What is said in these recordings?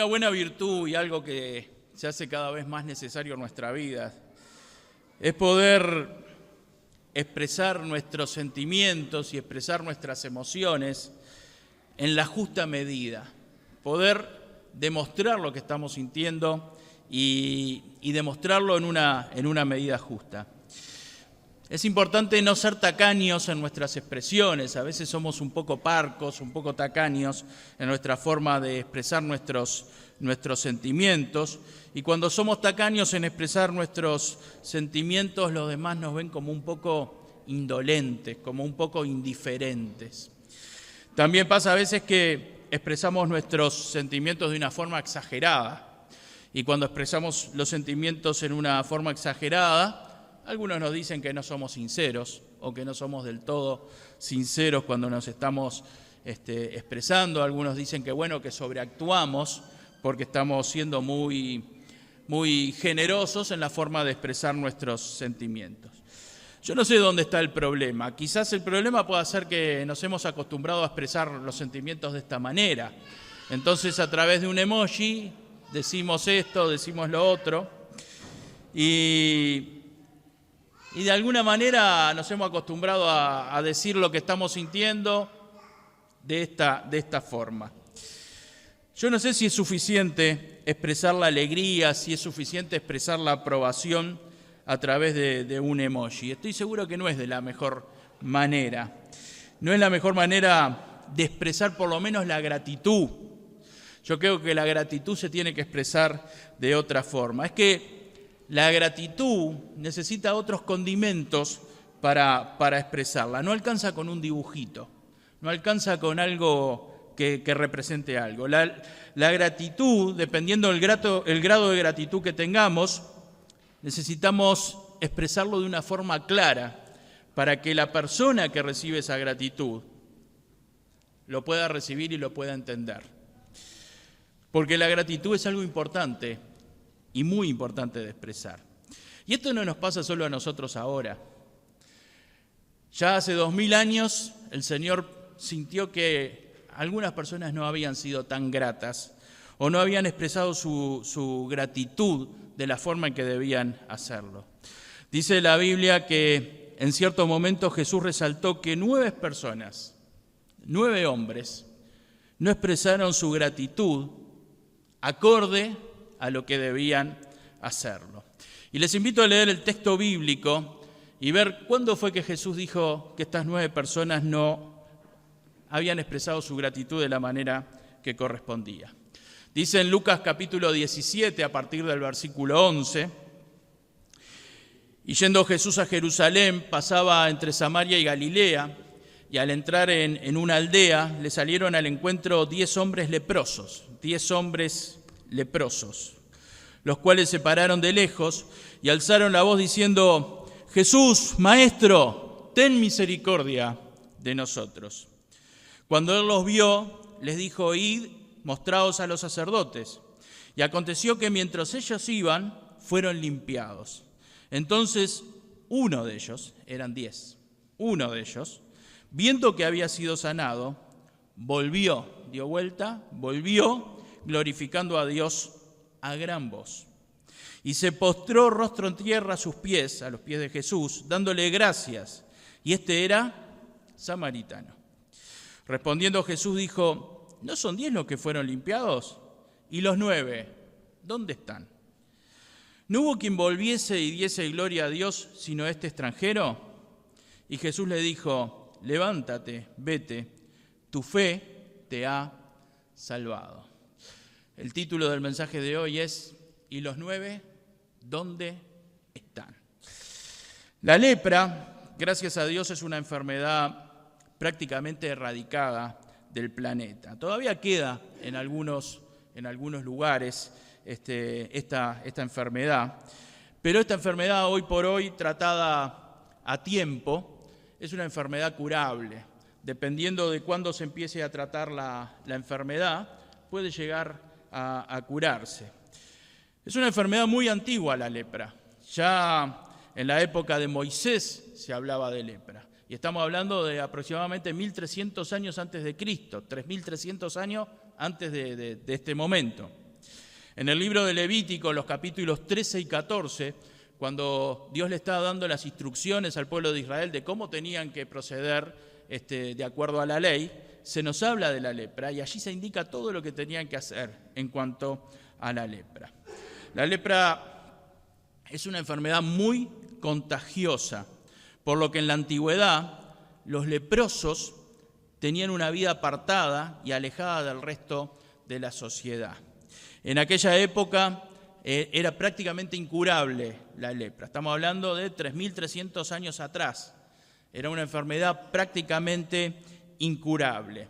buena virtud y algo que se hace cada vez más necesario en nuestra vida es poder expresar nuestros sentimientos y expresar nuestras emociones en la justa medida, poder demostrar lo que estamos sintiendo y demostrarlo en una medida justa. Es importante no ser tacaños en nuestras expresiones. A veces somos un poco parcos, un poco tacaños en nuestra forma de expresar nuestros sentimientos. Y cuando somos tacaños en expresar nuestros sentimientos, los demás nos ven como un poco indolentes, como un poco indiferentes. También pasa a veces que expresamos nuestros sentimientos de una forma exagerada. Y cuando expresamos los sentimientos en una forma exagerada, algunos nos dicen que no somos sinceros o que no somos del todo sinceros cuando nos estamos expresando. Algunos dicen que que sobreactuamos porque estamos siendo muy generosos en la forma de expresar nuestros sentimientos. Yo no sé dónde está el problema. Quizás el problema pueda ser que nos hemos acostumbrado a expresar los sentimientos de esta manera. Entonces, a través de un emoji decimos esto, decimos lo otro y de alguna manera nos hemos acostumbrado a decir lo que estamos sintiendo de esta forma. Yo no sé si es suficiente expresar la alegría, si es suficiente expresar la aprobación a través de un emoji. Estoy seguro que no es de la mejor manera. No es la mejor manera de expresar por lo menos la gratitud. Yo creo que la gratitud se tiene que expresar de otra forma. Es que la gratitud necesita otros condimentos para expresarla. No alcanza con un dibujito, no alcanza con algo que represente algo. La gratitud, dependiendo del grado de gratitud que tengamos, necesitamos expresarlo de una forma clara para que la persona que recibe esa gratitud lo pueda recibir y lo pueda entender. Porque la gratitud es algo importante y muy importante de expresar. Y esto no nos pasa solo a nosotros ahora. Ya hace 2000 años el Señor sintió que algunas personas no habían sido tan gratas o no habían expresado su gratitud de la forma en que debían hacerlo. Dice la Biblia que en cierto momento Jesús resaltó que 9 personas, 9 hombres, no expresaron su gratitud acorde a lo que debían hacerlo. Y les invito a leer el texto bíblico y ver cuándo fue que Jesús dijo que estas 9 personas no habían expresado su gratitud de la manera que correspondía. Dice en Lucas capítulo 17, a partir del versículo 11, y yendo Jesús a Jerusalén, pasaba entre Samaria y Galilea, y al entrar en una aldea, le salieron al encuentro 10 hombres leprosos, los cuales se pararon de lejos y alzaron la voz diciendo: Jesús, Maestro, ten misericordia de nosotros. Cuando él los vio, les dijo: Id, mostraos a los sacerdotes. Y aconteció que mientras ellos iban, fueron limpiados. Entonces uno de ellos, eran 10, uno de ellos, viendo que había sido sanado, volvió, glorificando a Dios a gran voz. Y se postró rostro en tierra a los pies de Jesús, dándole gracias. Y este era samaritano. Respondiendo Jesús dijo: ¿no son 10 los que fueron limpiados? ¿Y los 9, dónde están? ¿No hubo quien volviese y diese gloria a Dios sino este extranjero? Y Jesús le dijo: levántate, vete, tu fe te ha salvado. El título del mensaje de hoy es: ¿y los 9 dónde están? La lepra, gracias a Dios, es una enfermedad prácticamente erradicada del planeta. Todavía queda en algunos lugares esta enfermedad, pero esta enfermedad hoy por hoy, tratada a tiempo, es una enfermedad curable. Dependiendo de cuándo se empiece a tratar la enfermedad, puede llegar a curarse. Es una enfermedad muy antigua la lepra. Ya en la época de Moisés se hablaba de lepra. Y estamos hablando de aproximadamente 1300 años antes de Cristo, 3300 años antes de este momento. En el libro de Levítico, los capítulos 13 y 14, cuando Dios le estaba dando las instrucciones al pueblo de Israel de cómo tenían que proceder de acuerdo a la ley, se nos habla de la lepra y allí se indica todo lo que tenían que hacer en cuanto a la lepra. La lepra es una enfermedad muy contagiosa, por lo que en la antigüedad los leprosos tenían una vida apartada y alejada del resto de la sociedad. En aquella época era prácticamente incurable la lepra. Estamos hablando de 3.300 años atrás. Era una enfermedad prácticamente incurable.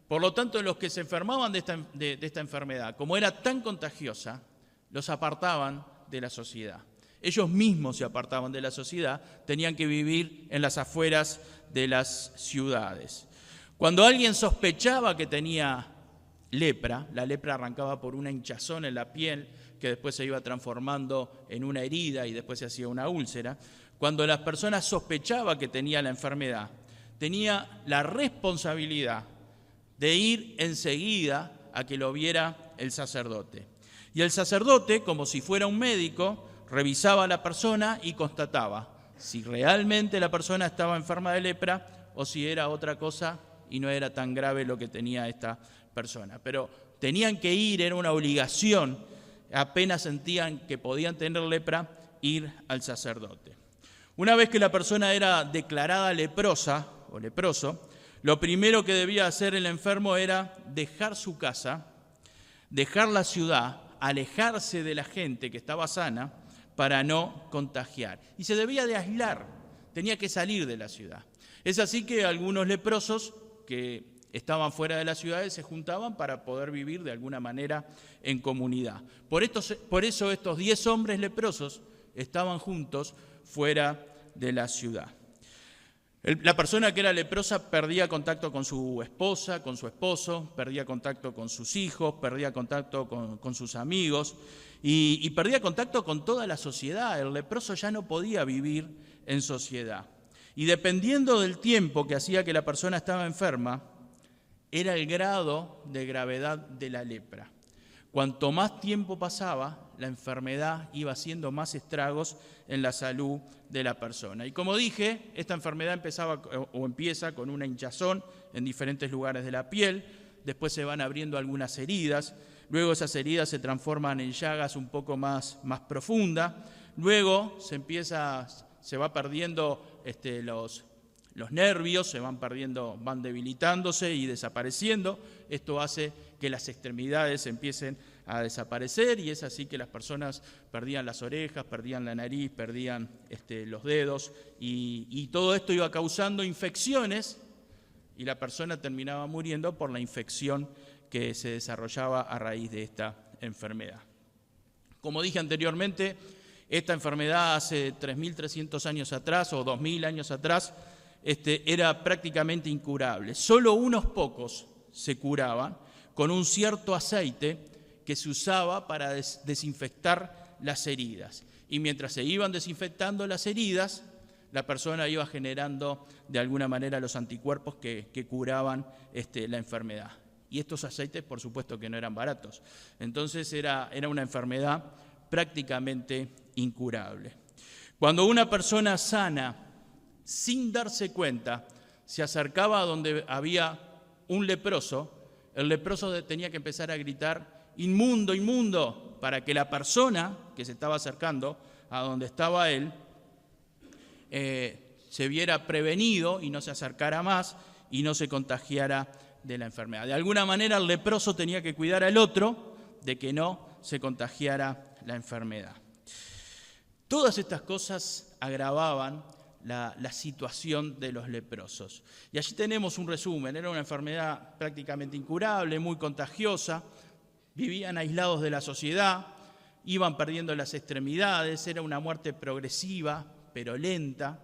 Por lo tanto, los que se enfermaban de esta enfermedad, como era tan contagiosa, los apartaban de la sociedad. Ellos mismos se apartaban de la sociedad, tenían que vivir en las afueras de las ciudades. Cuando alguien sospechaba que tenía lepra, la lepra arrancaba por una hinchazón en la piel que después se iba transformando en una herida y después se hacía una úlcera. Cuando las personas sospechaban que tenía la enfermedad, tenía la responsabilidad de ir enseguida a que lo viera el sacerdote. Y el sacerdote, como si fuera un médico, revisaba a la persona y constataba si realmente la persona estaba enferma de lepra o si era otra cosa y no era tan grave lo que tenía esta persona. Pero tenían que ir, era una obligación, apenas sentían que podían tener lepra, ir al sacerdote. Una vez que la persona era declarada leprosa o leproso, lo primero que debía hacer el enfermo era dejar su casa, dejar la ciudad, alejarse de la gente que estaba sana para no contagiar. Y se debía de aislar, tenía que salir de la ciudad. Es así que algunos leprosos que estaban fuera de las ciudades se juntaban para poder vivir de alguna manera en comunidad. Por eso estos 10 hombres leprosos estaban juntos fuera de la ciudad. La persona que era leprosa perdía contacto con su esposa, con su esposo, perdía contacto con sus hijos, perdía contacto con sus amigos y perdía contacto con toda la sociedad. El leproso ya no podía vivir en sociedad. Y dependiendo del tiempo que hacía que la persona estaba enferma, era el grado de gravedad de la lepra. Cuanto más tiempo pasaba, la enfermedad iba haciendo más estragos en la salud de la persona. Y como dije, esta enfermedad empieza con una hinchazón en diferentes lugares de la piel, después se van abriendo algunas heridas, luego esas heridas se transforman en llagas un poco más profundas, luego se va perdiendo los nervios, se van perdiendo, van debilitándose y desapareciendo. Esto hace que las extremidades empiecen a desaparecer y es así que las personas perdían las orejas, perdían la nariz, perdían los dedos y todo esto iba causando infecciones y la persona terminaba muriendo por la infección que se desarrollaba a raíz de esta enfermedad. Como dije anteriormente, esta enfermedad hace 3.300 años atrás o 2.000 años atrás era prácticamente incurable. Solo unos pocos se curaban con un cierto aceite que se usaba para desinfectar las heridas. Y mientras se iban desinfectando las heridas, la persona iba generando de alguna manera los anticuerpos que curaban la enfermedad. Y estos aceites, por supuesto que no eran baratos. Entonces era una enfermedad prácticamente incurable. Cuando una persona sana, sin darse cuenta, se acercaba a donde había un leproso, el leproso tenía que empezar a gritar, inmundo, inmundo, para que la persona que se estaba acercando a donde estaba él se viera prevenido y no se acercara más y no se contagiara de la enfermedad. De alguna manera el leproso tenía que cuidar al otro de que no se contagiara la enfermedad. Todas estas cosas agravaban la situación de los leprosos. Y allí tenemos un resumen. Era una enfermedad prácticamente incurable, muy contagiosa, vivían aislados de la sociedad, iban perdiendo las extremidades, era una muerte progresiva, pero lenta.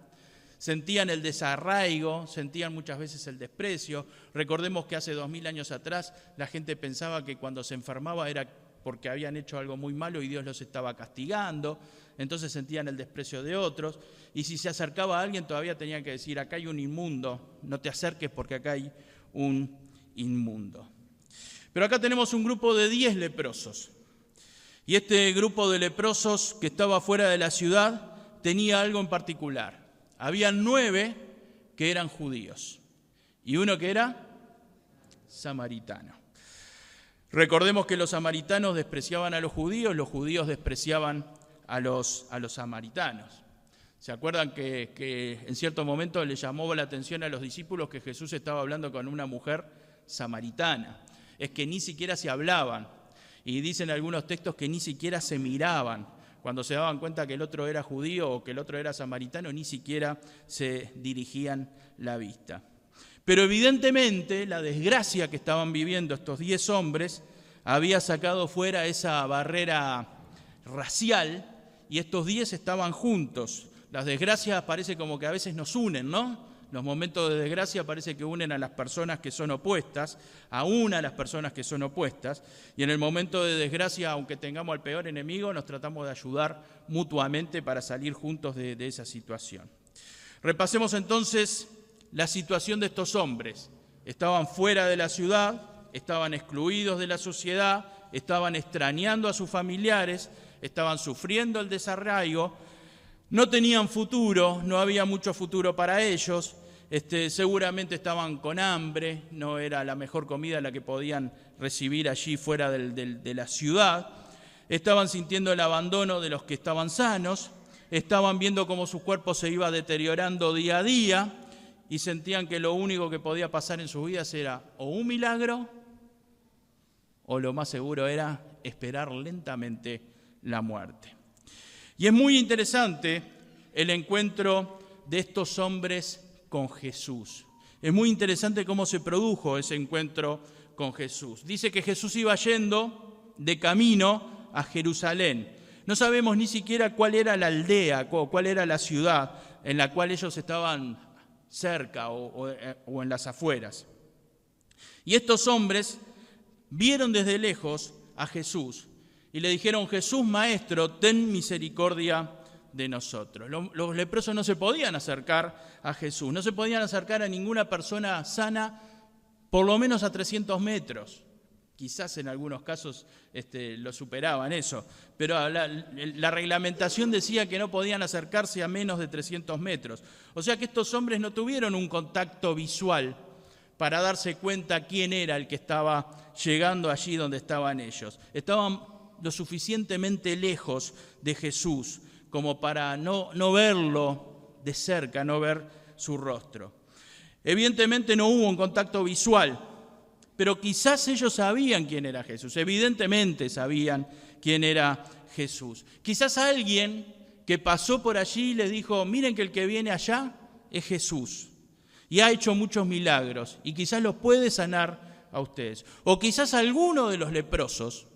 Sentían el desarraigo, sentían muchas veces el desprecio. Recordemos que hace 2.000 años atrás la gente pensaba que cuando se enfermaba era porque habían hecho algo muy malo y Dios los estaba castigando, entonces sentían el desprecio de otros, y si se acercaba a alguien todavía tenían que decir, acá hay un inmundo, no te acerques porque acá hay un inmundo. Pero acá tenemos un grupo de 10 leprosos, Y este grupo de leprosos que estaba fuera de la ciudad tenía algo en particular. Habían 9 que eran judíos y uno que era samaritano. Recordemos que los samaritanos despreciaban a los judíos despreciaban a los samaritanos. ¿Se acuerdan que en cierto momento le llamó la atención a los discípulos que Jesús estaba hablando con una mujer samaritana? Es que ni siquiera se hablaban, y dicen algunos textos que ni siquiera se miraban. Cuando se daban cuenta que el otro era judío o que el otro era samaritano, ni siquiera se dirigían la vista. Pero evidentemente la desgracia que estaban viviendo estos 10 hombres había sacado fuera esa barrera racial, y estos 10 estaban juntos. Las desgracias parece como que a veces nos unen, ¿no? Los momentos de desgracia parece que unen a las personas que son opuestas, aún a las personas que son opuestas, y en el momento de desgracia, aunque tengamos al peor enemigo, nos tratamos de ayudar mutuamente para salir juntos de esa situación. Repasemos entonces la situación de estos hombres. Estaban fuera de la ciudad, estaban excluidos de la sociedad, estaban extrañando a sus familiares, estaban sufriendo el desarraigo, no tenían futuro, no había mucho futuro para ellos, seguramente estaban con hambre, no era la mejor comida la que podían recibir allí fuera de la ciudad, estaban sintiendo el abandono de los que estaban sanos, estaban viendo cómo su cuerpo se iba deteriorando día a día y sentían que lo único que podía pasar en sus vidas era o un milagro o lo más seguro era esperar lentamente la muerte. Y es muy interesante el encuentro de estos hombres con Jesús. Es muy interesante cómo se produjo ese encuentro con Jesús. Dice que Jesús iba yendo de camino a Jerusalén. No sabemos ni siquiera cuál era la aldea, cuál era la ciudad en la cual ellos estaban cerca o en las afueras. Y estos hombres vieron desde lejos a Jesús y le dijeron: Jesús, Maestro, ten misericordia de nosotros. Los leprosos no se podían acercar a Jesús, no se podían acercar a ninguna persona sana por lo menos a 300 metros. Quizás en algunos casos lo superaban eso, pero la reglamentación decía que no podían acercarse a menos de 300 metros. O sea que estos hombres no tuvieron un contacto visual para darse cuenta quién era el que estaba llegando allí donde estaban ellos. Estaban lo suficientemente lejos de Jesús como para no verlo de cerca, no ver su rostro. Evidentemente no hubo un contacto visual, pero quizás ellos sabían quién era Jesús, evidentemente sabían quién era Jesús. Quizás alguien que pasó por allí les dijo: miren que el que viene allá es Jesús y ha hecho muchos milagros y quizás los puede sanar a ustedes. O quizás alguno de los leprosos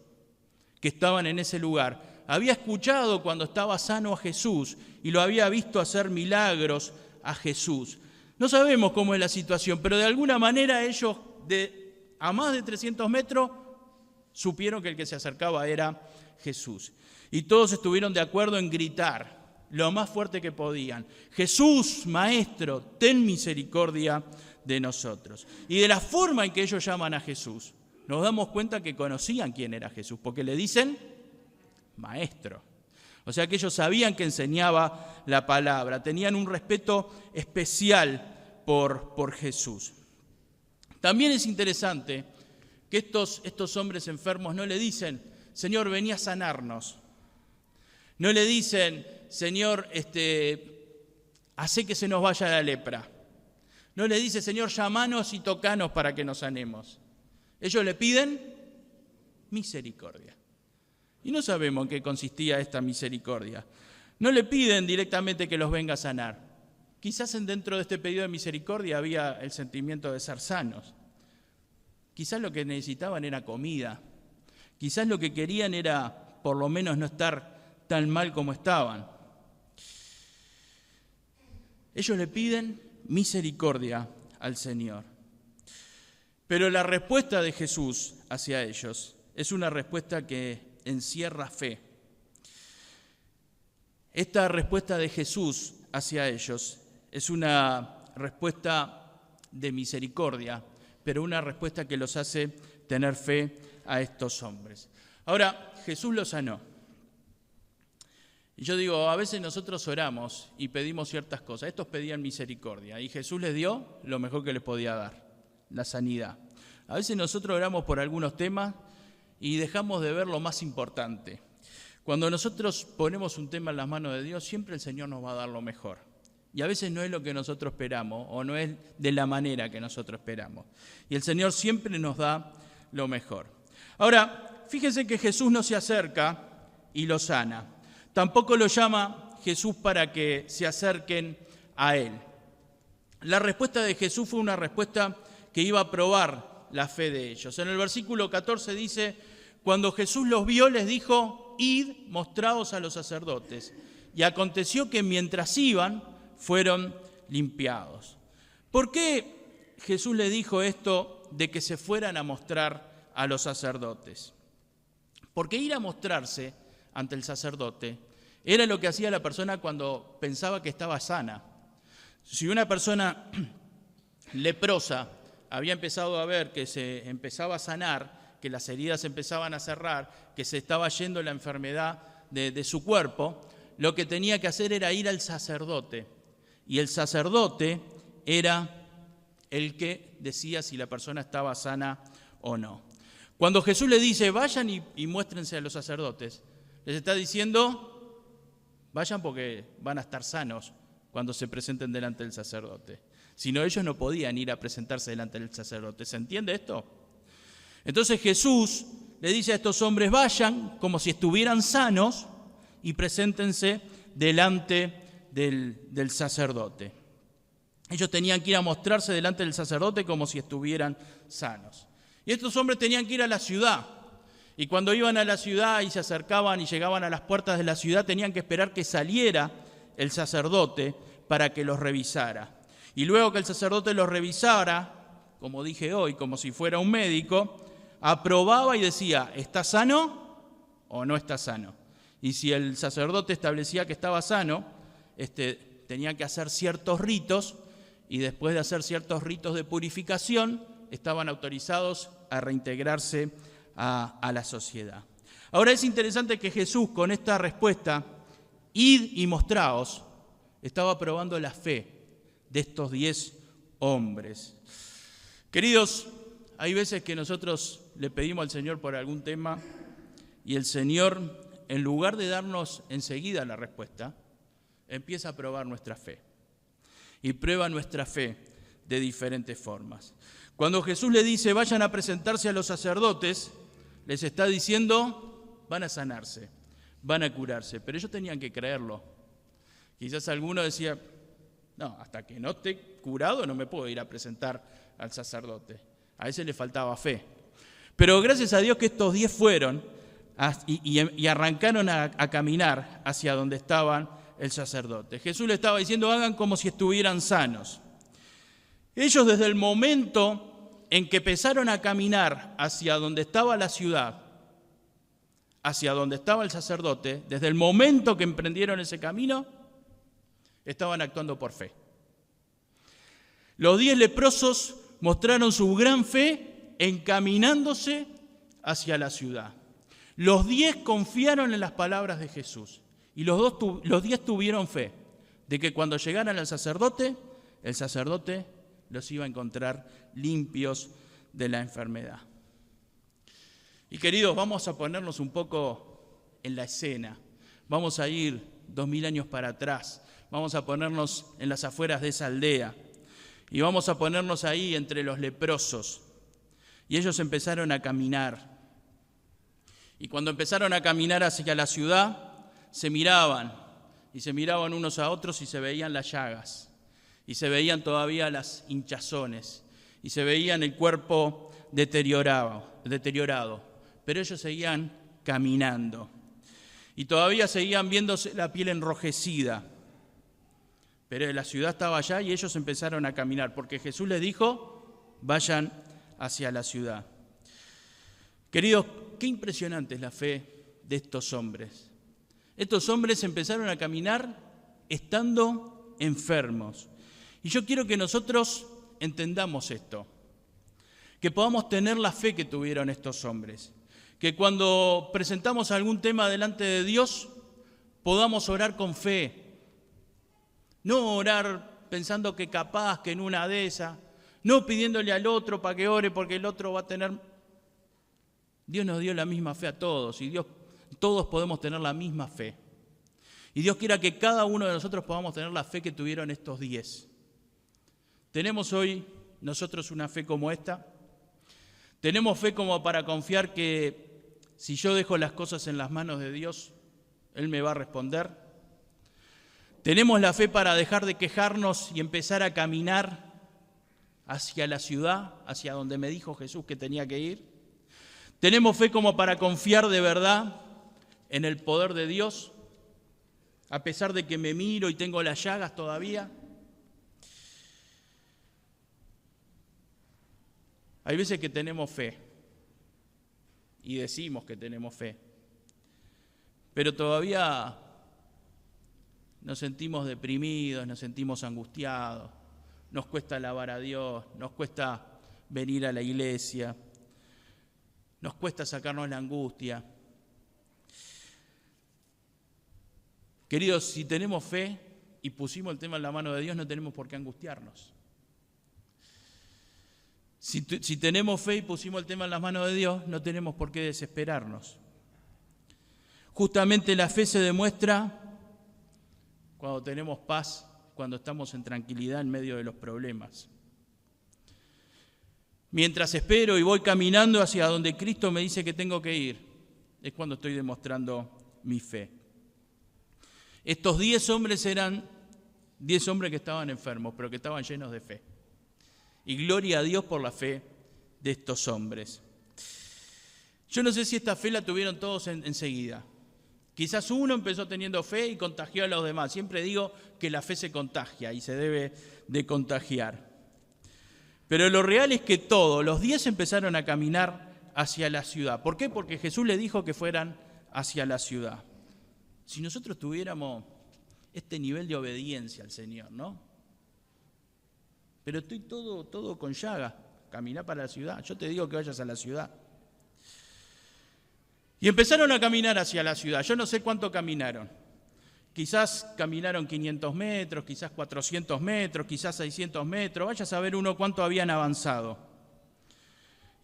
que estaban en ese lugar había escuchado cuando estaba sano a Jesús y lo había visto hacer milagros a Jesús. No sabemos cómo es la situación, pero de alguna manera ellos a más de 300 metros supieron que el que se acercaba era Jesús. Y todos estuvieron de acuerdo en gritar lo más fuerte que podían: Jesús, Maestro, ten misericordia de nosotros. Y de la forma en que ellos llaman a Jesús, nos damos cuenta que conocían quién era Jesús, porque le dicen Maestro. O sea que ellos sabían que enseñaba la palabra, tenían un respeto especial por Jesús. También es interesante que estos hombres enfermos no le dicen: Señor, vení a sanarnos. No le dicen: Señor, hacé que se nos vaya la lepra. No le dice: Señor, llamanos y tocanos para que nos sanemos. Ellos le piden misericordia. Y no sabemos en qué consistía esta misericordia. No le piden directamente que los venga a sanar. Quizás dentro de este pedido de misericordia había el sentimiento de ser sanos. Quizás lo que necesitaban era comida. Quizás lo que querían era por lo menos no estar tan mal como estaban. Ellos le piden misericordia al Señor. Pero la respuesta de Jesús hacia ellos es una respuesta que encierra fe. Esta respuesta de Jesús hacia ellos es una respuesta de misericordia, pero una respuesta que los hace tener fe a estos hombres. Ahora, Jesús lo sanó. Y yo digo, a veces nosotros oramos y pedimos ciertas cosas. Estos pedían misericordia y Jesús les dio lo mejor que les podía dar, la sanidad. A veces nosotros oramos por algunos temas y dejamos de ver lo más importante. Cuando nosotros ponemos un tema en las manos de Dios, siempre el Señor nos va a dar lo mejor. Y a veces no es lo que nosotros esperamos o no es de la manera que nosotros esperamos. Y el Señor siempre nos da lo mejor. Ahora, fíjense que Jesús no se acerca y lo sana. Tampoco lo llama Jesús para que se acerquen a Él. La respuesta de Jesús fue una respuesta que iba a probar la fe de ellos. En el versículo 14 dice, cuando Jesús los vio, les dijo, id, mostraos a los sacerdotes. Y aconteció que mientras iban, fueron limpiados. ¿Por qué Jesús le dijo esto de que se fueran a mostrar a los sacerdotes? Porque ir a mostrarse ante el sacerdote era lo que hacía la persona cuando pensaba que estaba sana. Si una persona leprosa había empezado a ver que se empezaba a sanar, que las heridas empezaban a cerrar, que se estaba yendo la enfermedad de su cuerpo, lo que tenía que hacer era ir al sacerdote. Y el sacerdote era el que decía si la persona estaba sana o no. Cuando Jesús le dice, vayan y muéstrense a los sacerdotes, les está diciendo, vayan porque van a estar sanos cuando se presenten delante del sacerdote. Si no, ellos no podían ir a presentarse delante del sacerdote. ¿Se entiende esto? Entonces Jesús le dice a estos hombres, vayan como si estuvieran sanos y preséntense delante del sacerdote. Ellos tenían que ir a mostrarse delante del sacerdote como si estuvieran sanos. Y estos hombres tenían que ir a la ciudad. Y cuando iban a la ciudad y se acercaban y llegaban a las puertas de la ciudad, tenían que esperar que saliera el sacerdote para que los revisara. Y luego que el sacerdote los revisara, como dije hoy, como si fuera un médico, aprobaba y decía, ¿está sano o no está sano? Y si el sacerdote establecía que estaba sano, tenían que hacer ciertos ritos, y después de hacer ciertos ritos de purificación, estaban autorizados a reintegrarse a la sociedad. Ahora es interesante que Jesús con esta respuesta, id y mostraos, estaba probando la fe de estos 10 hombres. Queridos, hay veces que nosotros le pedimos al Señor por algún tema y el Señor, en lugar de darnos enseguida la respuesta, empieza a probar nuestra fe. Y prueba nuestra fe de diferentes formas. Cuando Jesús le dice, vayan a presentarse a los sacerdotes, les está diciendo, van a sanarse, van a curarse. Pero ellos tenían que creerlo. Quizás alguno decía, no, hasta que no esté curado no me puedo ir a presentar al sacerdote. A ese le faltaba fe. Pero gracias a Dios que estos 10 fueron y arrancaron a caminar hacia donde estaban el sacerdote. Jesús le estaba diciendo, hagan como si estuvieran sanos. Ellos desde el momento en que empezaron a caminar hacia donde estaba la ciudad, hacia donde estaba el sacerdote, desde el momento que emprendieron ese camino, estaban actuando por fe. Los 10 leprosos mostraron su gran fe encaminándose hacia la ciudad. Los 10 confiaron en las palabras de Jesús. Y los 10 tuvieron fe de que cuando llegaran al sacerdote, el sacerdote los iba a encontrar limpios de la enfermedad. Y queridos, vamos a ponernos un poco en la escena. Vamos a ir 2000 años para atrás. Vamos a ponernos en las afueras de esa aldea. Y vamos a ponernos ahí entre los leprosos. Y ellos empezaron a caminar. Y cuando empezaron a caminar hacia la ciudad, se miraban unos a otros y se veían las llagas, y se veían todavía las hinchazones, y se veían el cuerpo deteriorado, pero ellos seguían caminando, y todavía seguían viéndose la piel enrojecida, pero la ciudad estaba allá y ellos empezaron a caminar, porque Jesús les dijo, vayan hacia la ciudad. Queridos, qué impresionante es la fe de estos hombres. Estos hombres empezaron a caminar estando enfermos. Y yo quiero que nosotros entendamos esto, que podamos tener la fe que tuvieron estos hombres, Que cuando presentamos algún tema delante de Dios, podamos orar con fe. No orar pensando que capaz, que en una de esas, no pidiéndole al otro para que ore porque el otro va a tener... Dios nos dio la misma fe a todos y todos podemos tener la misma fe. Y Dios quiera que cada uno de nosotros podamos tener la fe que tuvieron estos 10. ¿Tenemos hoy nosotros una fe como esta? ¿Tenemos fe como para confiar que si yo dejo las cosas en las manos de Dios, Él me va a responder? ¿Tenemos la fe para dejar de quejarnos y empezar a caminar hacia la ciudad, hacia donde me dijo Jesús que tenía que ir? ¿Tenemos fe como para confiar de verdad en el poder de Dios, a pesar de que me miro y tengo las llagas todavía? Hay veces que tenemos fe y decimos que tenemos fe, pero todavía nos sentimos deprimidos, nos sentimos angustiados, nos cuesta alabar a Dios, nos cuesta venir a la iglesia, nos cuesta sacarnos la angustia. Queridos, si tenemos fe y pusimos el tema en la mano de Dios, no tenemos por qué angustiarnos. Si tenemos fe y pusimos el tema en las manos de Dios, no tenemos por qué desesperarnos. Justamente la fe se demuestra cuando tenemos paz, cuando estamos en tranquilidad en medio de los problemas. Mientras espero y voy caminando hacia donde Cristo me dice que tengo que ir, es cuando estoy demostrando mi fe. Estos 10 hombres eran 10 hombres que estaban enfermos, pero que estaban llenos de fe. Y gloria a Dios por la fe de estos hombres. Yo no sé si esta fe la tuvieron todos enseguida. Quizás uno empezó teniendo fe y contagió a los demás. Siempre digo que la fe se contagia y se debe de contagiar. Pero lo real es que todos, los 10 empezaron a caminar hacia la ciudad. ¿Por qué? Porque Jesús les dijo que fueran hacia la ciudad. Si nosotros tuviéramos este nivel de obediencia al Señor, ¿no? Pero estoy todo con llagas. Caminá para la ciudad. Yo te digo que vayas a la ciudad. Y empezaron a caminar hacia la ciudad. Yo no sé cuánto caminaron. Quizás caminaron 500 metros, quizás 400 metros, quizás 600 metros. Vaya a saber uno cuánto habían avanzado.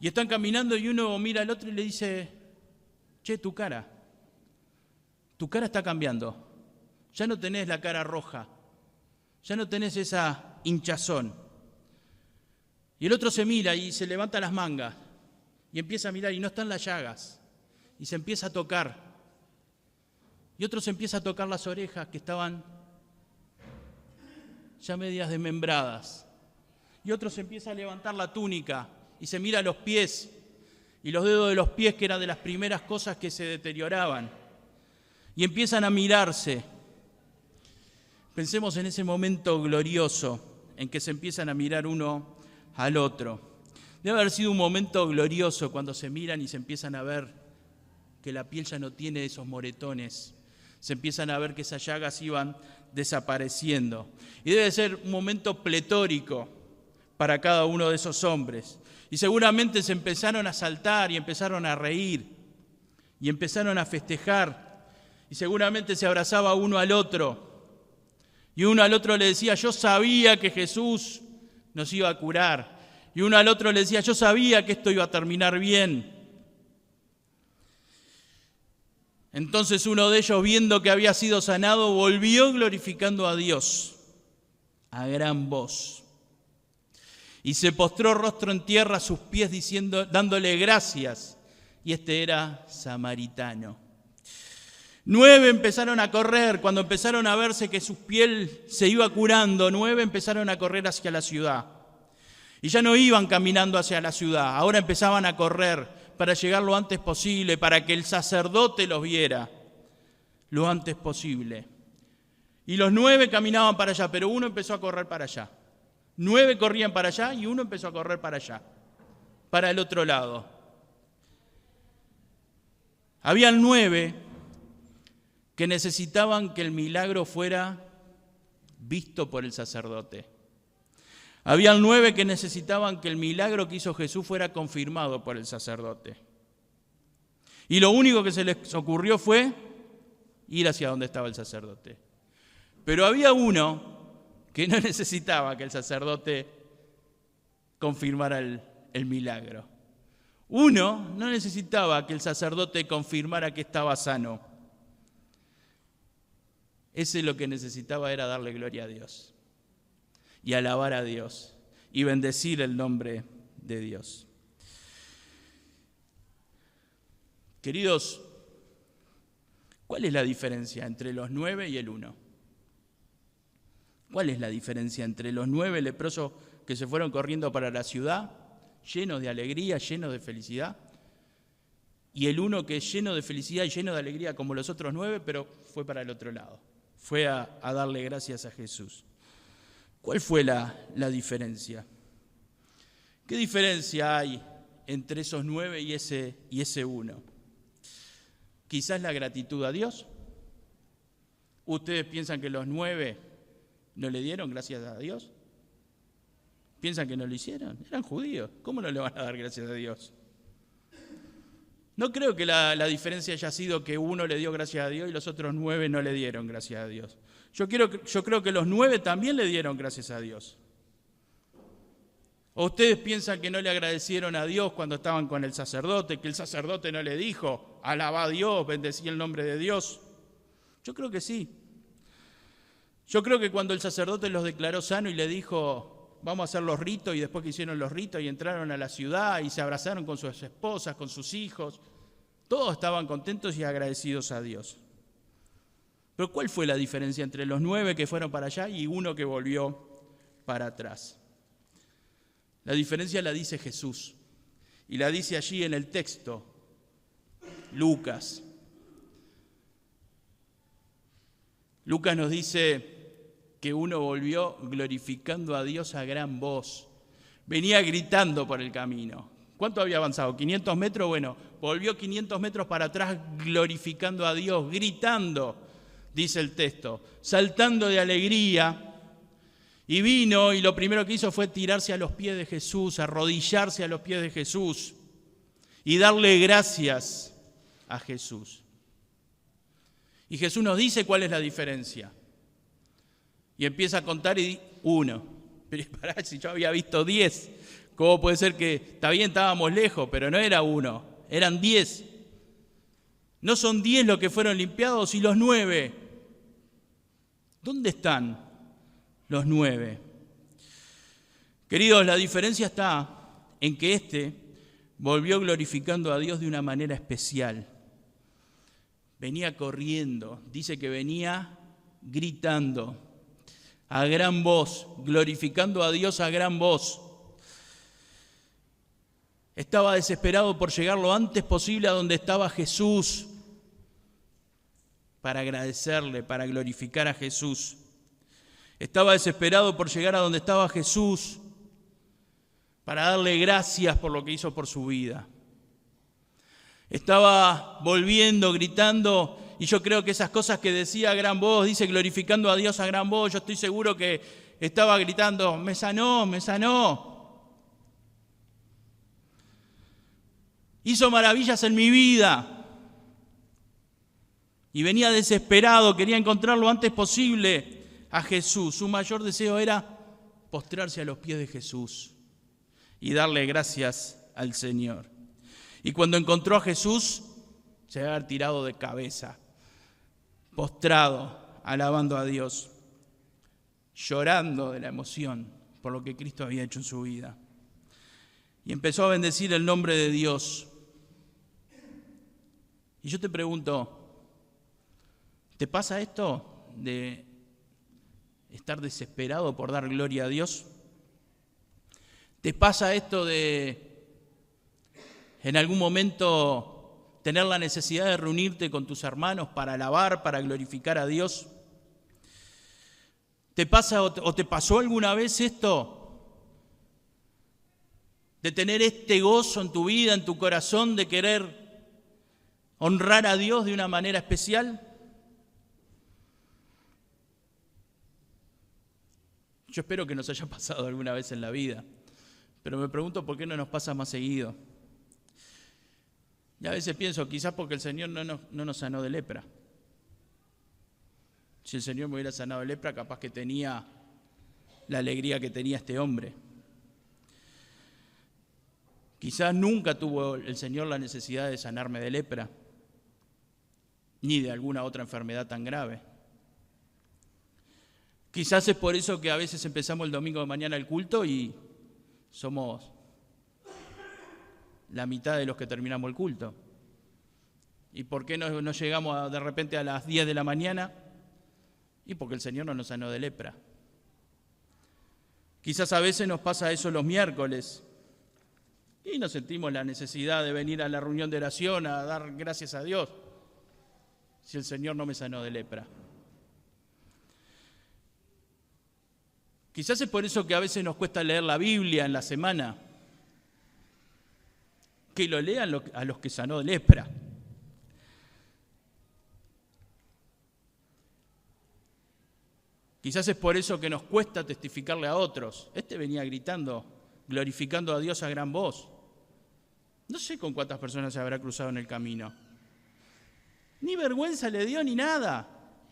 Y están caminando y uno mira al otro y le dice, che, tu cara está cambiando. Ya no tenés la cara roja. Ya no tenés esa hinchazón. Y el otro se mira y se levanta las mangas y empieza a mirar y no están las llagas. Y se empieza a tocar. Y otro se empieza a tocar las orejas que estaban ya medias desmembradas. Y otro se empieza a levantar la túnica y se mira los pies y los dedos de los pies, que eran de las primeras cosas que se deterioraban. Y empiezan a mirarse. Pensemos en ese momento glorioso en que se empiezan a mirar uno al otro. Debe haber sido un momento glorioso cuando se miran y se empiezan a ver que la piel ya no tiene esos moretones. Se empiezan a ver que esas llagas iban desapareciendo. Y debe ser un momento pletórico para cada uno de esos hombres. Y seguramente se empezaron a saltar y empezaron a reír y empezaron a festejar. Y seguramente se abrazaba uno al otro. Y uno al otro le decía, yo sabía que Jesús nos iba a curar. Y uno al otro le decía, yo sabía que esto iba a terminar bien. Entonces uno de ellos, viendo que había sido sanado, volvió glorificando a Dios a gran voz. Y se postró rostro en tierra a sus pies, dándole gracias. Y este era samaritano. 9 empezaron a correr. Cuando empezaron a verse que su piel se iba curando, 9 empezaron a correr hacia la ciudad. Y ya no iban caminando hacia la ciudad, ahora empezaban a correr para llegar lo antes posible, para que el sacerdote los viera lo antes posible. Y los 9 caminaban para allá, pero uno empezó a correr para allá. 9 corrían para allá y uno empezó a correr para allá, para el otro lado. Habían 9 que necesitaban que el milagro fuera visto por el sacerdote. Habían 9 que necesitaban que el milagro que hizo Jesús fuera confirmado por el sacerdote. Y lo único que se les ocurrió fue ir hacia donde estaba el sacerdote. Pero había uno que no necesitaba que el sacerdote confirmara el milagro. Uno no necesitaba que el sacerdote confirmara que estaba sano. Ese lo que necesitaba era darle gloria a Dios y alabar a Dios y bendecir el nombre de Dios. Queridos, ¿cuál es la diferencia entre los 9 y el 1? ¿Cuál es la diferencia entre los 9 leprosos que se fueron corriendo para la ciudad, llenos de alegría, llenos de felicidad, y el 1 que es lleno de felicidad y lleno de alegría como los otros 9, pero fue para el otro lado? Fue a darle gracias a Jesús. ¿Cuál fue la diferencia? ¿Qué diferencia hay entre esos 9 y ese 1? Quizás la gratitud a Dios. ¿Ustedes piensan que los 9 no le dieron gracias a Dios? ¿Piensan que no lo hicieron? Eran judíos. ¿Cómo no le van a dar gracias a Dios? No creo que la diferencia haya sido que uno le dio gracias a Dios y los otros 9 no le dieron gracias a Dios. Yo creo que los 9 también le dieron gracias a Dios. ¿O ustedes piensan que no le agradecieron a Dios cuando estaban con el sacerdote, que el sacerdote no le dijo, alabá a Dios, bendecí el nombre de Dios? Yo creo que sí. Yo creo que cuando el sacerdote los declaró sanos y le dijo, vamos a hacer los ritos, y después que hicieron los ritos y entraron a la ciudad y se abrazaron con sus esposas, con sus hijos, todos estaban contentos y agradecidos a Dios. Pero ¿cuál fue la diferencia entre los 9 que fueron para allá y uno que volvió para atrás? La diferencia la dice Jesús y la dice allí en el texto, Lucas. Lucas nos dice que uno volvió glorificando a Dios a gran voz. Venía gritando por el camino. ¿Cuánto había avanzado? ¿500 metros? Bueno, volvió 500 metros para atrás glorificando a Dios, gritando, dice el texto, saltando de alegría. Y vino y lo primero que hizo fue tirarse a los pies de Jesús, arrodillarse a los pies de Jesús y darle gracias a Jesús. Y Jesús nos dice cuál es la diferencia. Y empieza a contar y dice, 1. Pero pará, si yo había visto 10, ¿cómo puede ser que, está bien, estábamos lejos, pero no era 1, eran 10? ¿No son 10 los que fueron limpiados y los 9? ¿Dónde están los 9? Queridos, la diferencia está en que este volvió glorificando a Dios de una manera especial. Venía corriendo, dice que venía gritando a gran voz, glorificando a Dios a gran voz. Estaba desesperado por llegar lo antes posible a donde estaba Jesús, para agradecerle, para glorificar a Jesús. Estaba desesperado por llegar a donde estaba Jesús, para darle gracias por lo que hizo por su vida. Estaba volviendo, gritando, y yo creo que esas cosas que decía a gran voz, dice glorificando a Dios a gran voz, yo estoy seguro que estaba gritando, me sanó, me sanó. Hizo maravillas en mi vida. Y venía desesperado, quería encontrar lo antes posible a Jesús. Su mayor deseo era postrarse a los pies de Jesús y darle gracias al Señor. Y cuando encontró a Jesús, se había tirado de cabeza, postrado, alabando a Dios, llorando de la emoción por lo que Cristo había hecho en su vida. Y empezó a bendecir el nombre de Dios. Y yo te pregunto, ¿te pasa esto de estar desesperado por dar gloria a Dios? ¿Te pasa esto de en algún momento tener la necesidad de reunirte con tus hermanos para alabar, para glorificar a Dios? ¿Te pasa o te pasó alguna vez esto? De tener este gozo en tu vida, en tu corazón, de querer honrar a Dios de una manera especial. Yo espero que nos haya pasado alguna vez en la vida, pero me pregunto por qué no nos pasa más seguido. Y a veces pienso, quizás porque el Señor no nos sanó de lepra. Si el Señor me hubiera sanado de lepra, capaz que tenía la alegría que tenía este hombre. Quizás nunca tuvo el Señor la necesidad de sanarme de lepra, ni de alguna otra enfermedad tan grave. Quizás es por eso que a veces empezamos el domingo de mañana el culto y somos la mitad de los que terminamos el culto. ¿Y por qué no llegamos de repente a las 10 de la mañana? Y porque el Señor no nos sanó de lepra. Quizás a veces nos pasa eso los miércoles y nos sentimos la necesidad de venir a la reunión de oración a dar gracias a Dios si el Señor no me sanó de lepra. Quizás es por eso que a veces nos cuesta leer la Biblia en la semana, que lo lean a los que sanó de lepra. Quizás es por eso que nos cuesta testificarle a otros. Este venía gritando, glorificando a Dios a gran voz. No sé con cuántas personas se habrá cruzado en el camino. Ni vergüenza le dio ni nada.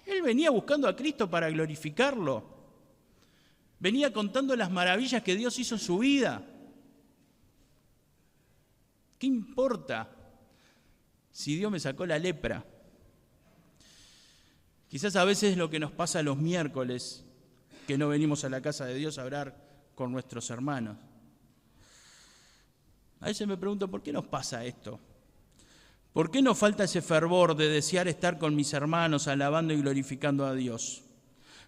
Él venía buscando a Cristo para glorificarlo. Venía contando las maravillas que Dios hizo en su vida. ¿Qué importa si Dios me sacó la lepra? Quizás a veces es lo que nos pasa los miércoles, que no venimos a la casa de Dios a orar con nuestros hermanos. A veces me pregunto, ¿por qué nos pasa esto? ¿Por qué nos falta ese fervor de desear estar con mis hermanos alabando y glorificando a Dios?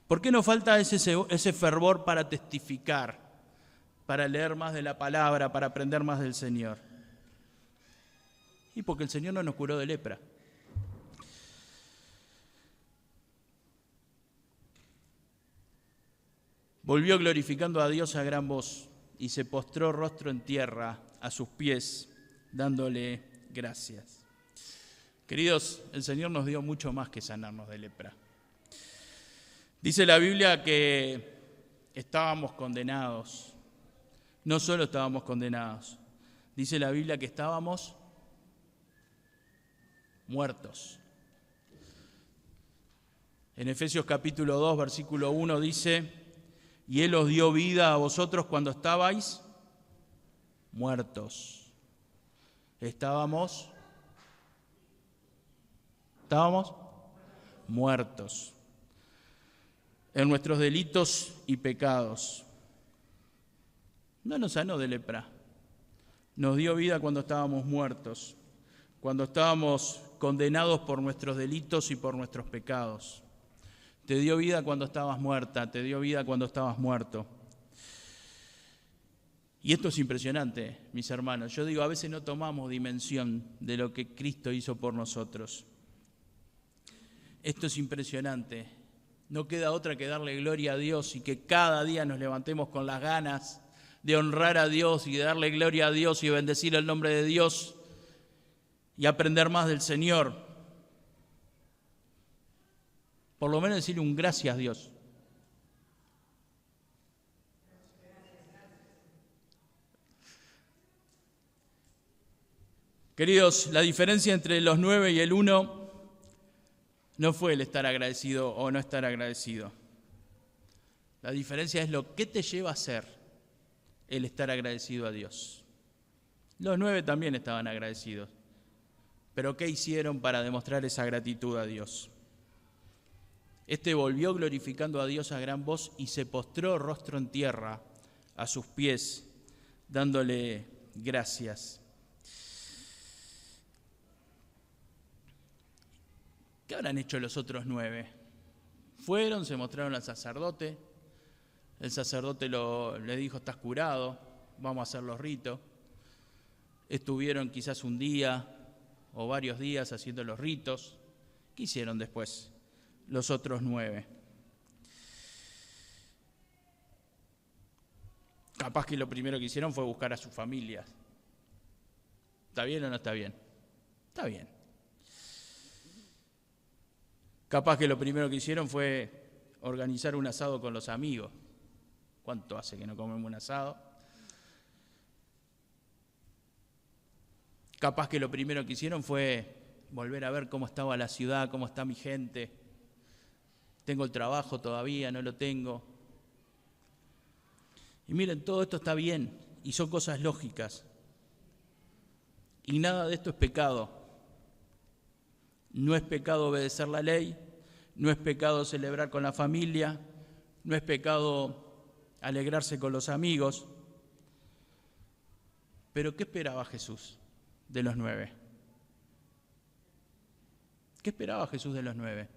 ¿Por qué nos falta ese fervor para testificar, para leer más de la palabra, para aprender más del Señor? Y porque el Señor no nos curó de lepra. Volvió glorificando a Dios a gran voz y se postró rostro en tierra a sus pies, dándole gracias. Queridos, el Señor nos dio mucho más que sanarnos de lepra. Dice la Biblia que estábamos condenados. No solo estábamos condenados, dice la Biblia que estábamos muertos. En Efesios capítulo 2, versículo 1 dice: y Él os dio vida a vosotros cuando estabais muertos. Estábamos muertos en nuestros delitos y pecados. No nos sanó de lepra. Nos dio vida cuando estábamos muertos, cuando estábamos condenados por nuestros delitos y por nuestros pecados. Te dio vida cuando estabas muerta, te dio vida cuando estabas muerto. Y esto es impresionante, mis hermanos. Yo digo, a veces no tomamos dimensión de lo que Cristo hizo por nosotros. Esto es impresionante. No queda otra que darle gloria a Dios y que cada día nos levantemos con las ganas de honrar a Dios y de darle gloria a Dios y bendecir el nombre de Dios y aprender más del Señor. Por lo menos decirle un gracias a Dios. Queridos, la diferencia entre los 9 y el 1 no fue el estar agradecido o no estar agradecido. La diferencia es lo que te lleva a hacer el estar agradecido a Dios. Los 9 también estaban agradecidos, pero ¿qué hicieron para demostrar esa gratitud a Dios? Este volvió glorificando a Dios a gran voz y se postró rostro en tierra a sus pies, dándole gracias. ¿Qué habrán hecho los otros 9? Fueron, se mostraron al sacerdote. El sacerdote le dijo: estás curado, vamos a hacer los ritos. Estuvieron quizás un día o varios días haciendo los ritos. ¿Qué hicieron después los otros 9? Capaz que lo primero que hicieron fue buscar a sus familias. ¿Está bien o no está bien? Está bien. Capaz que lo primero que hicieron fue organizar un asado con los amigos. ¿Cuánto hace que no comemos un asado? Capaz que lo primero que hicieron fue volver a ver cómo estaba la ciudad, cómo está mi gente. Tengo el trabajo todavía, no lo tengo. Y miren, todo esto está bien y son cosas lógicas. Y nada de esto es pecado. No es pecado obedecer la ley, no es pecado celebrar con la familia, no es pecado alegrarse con los amigos. Pero ¿qué esperaba Jesús de los 9? ¿Qué esperaba Jesús de los 9?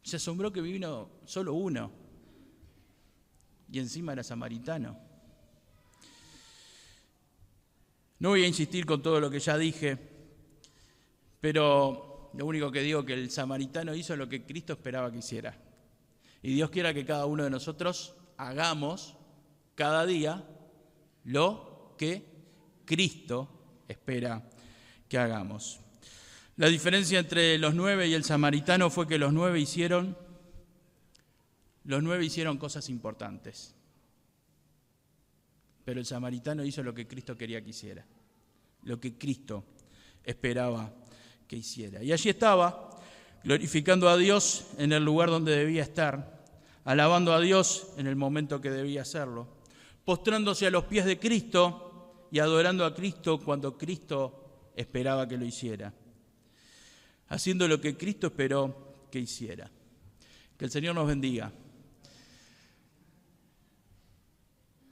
Se asombró que vino solo uno y encima era samaritano. No voy a insistir con todo lo que ya dije, pero lo único que digo es que el samaritano hizo lo que Cristo esperaba que hiciera. Y Dios quiera que cada uno de nosotros hagamos cada día lo que Cristo espera que hagamos. La diferencia entre los 9 y el samaritano fue que los 9 hicieron cosas importantes. Pero el samaritano hizo lo que Cristo quería que hiciera, lo que Cristo esperaba que hiciera. Y allí estaba, glorificando a Dios en el lugar donde debía estar, alabando a Dios en el momento que debía hacerlo, postrándose a los pies de Cristo y adorando a Cristo cuando Cristo esperaba que lo hiciera, haciendo lo que Cristo esperó que hiciera. Que el Señor nos bendiga.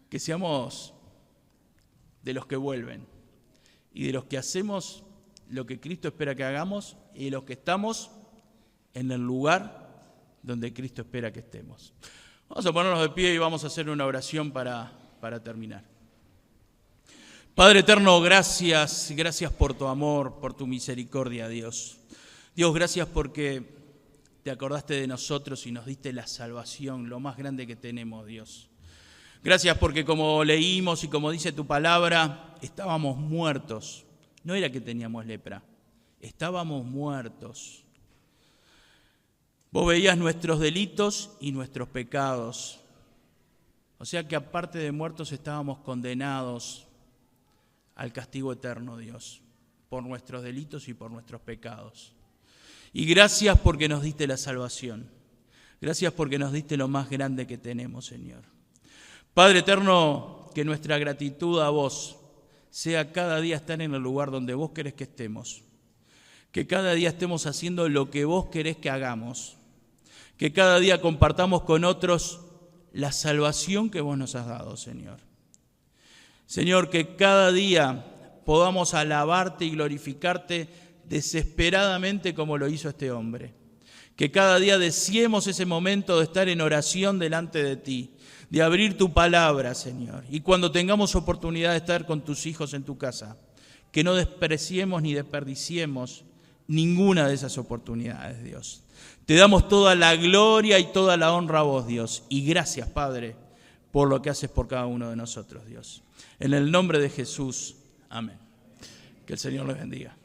Que seamos de los que vuelven y de los que hacemos lo que Cristo espera que hagamos y de los que estamos en el lugar donde Cristo espera que estemos. Vamos a ponernos de pie y vamos a hacer una oración para terminar. Padre eterno, gracias por tu amor, por tu misericordia, Dios. Dios, gracias porque te acordaste de nosotros y nos diste la salvación, lo más grande que tenemos, Dios. Gracias porque como leímos y como dice tu palabra, estábamos muertos. No era que teníamos lepra, estábamos muertos. Vos veías nuestros delitos y nuestros pecados. O sea que aparte de muertos estábamos condenados al castigo eterno, Dios, por nuestros delitos y por nuestros pecados. Y gracias porque nos diste la salvación. Gracias porque nos diste lo más grande que tenemos, Señor. Padre eterno, que nuestra gratitud a vos sea cada día estar en el lugar donde vos querés que estemos. Que cada día estemos haciendo lo que vos querés que hagamos. Que cada día compartamos con otros la salvación que vos nos has dado, Señor. Señor, que cada día podamos alabarte y glorificarte desesperadamente como lo hizo este hombre. Que cada día deseemos ese momento de estar en oración delante de ti, de abrir tu palabra, Señor. Y cuando tengamos oportunidad de estar con tus hijos en tu casa, que no despreciemos ni desperdiciemos ninguna de esas oportunidades, Dios. Te damos toda la gloria y toda la honra a vos, Dios. Y gracias, Padre, por lo que haces por cada uno de nosotros, Dios. En el nombre de Jesús, amén. Que el Señor les bendiga.